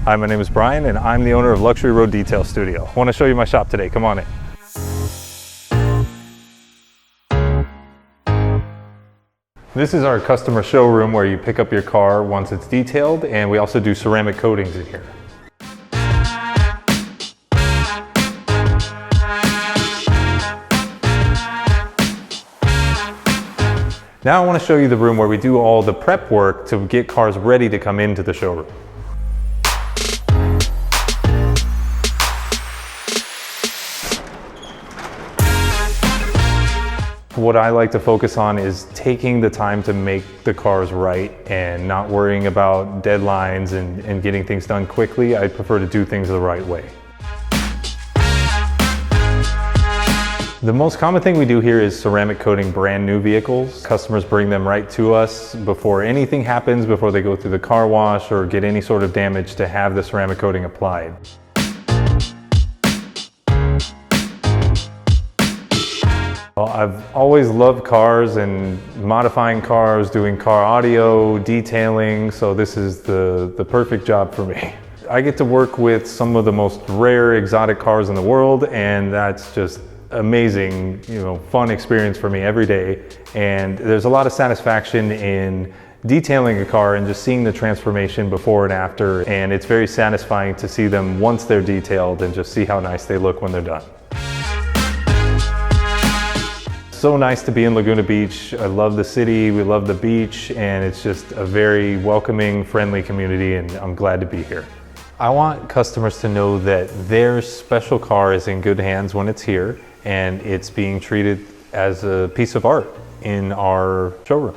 Hi, my name is Brian and I'm the owner of Luxury Road Detail Studio. I want to show you my shop today. Come on in. This is our customer showroom where you pick up your car once it's detailed, and we also do ceramic coatings in here. Now I want to show you the room where we do all the prep work to get cars ready to come into the showroom. What I like to focus on is taking the time to make the cars right and not worrying about deadlines and getting things done quickly. I prefer to do things the right way. The most common thing we do here is ceramic coating brand new vehicles. Customers bring them right to us before anything happens, before they go through the car wash or get any sort of damage, to have the ceramic coating applied. Well, I've always loved cars and modifying cars, doing car audio, detailing, so this is the perfect job for me. I get to work with some of the most rare exotic cars in the world, and that's just amazing, fun experience for me every day. And there's a lot of satisfaction in detailing a car and just seeing the transformation before and after, and it's very satisfying to see them once they're detailed and just see how nice they look when they're done. So nice to be in Laguna Beach. I love the city, we love the beach, and it's just a very welcoming, friendly community, and I'm glad to be here. I want customers to know that their special car is in good hands when it's here, and it's being treated as a piece of art in our showroom.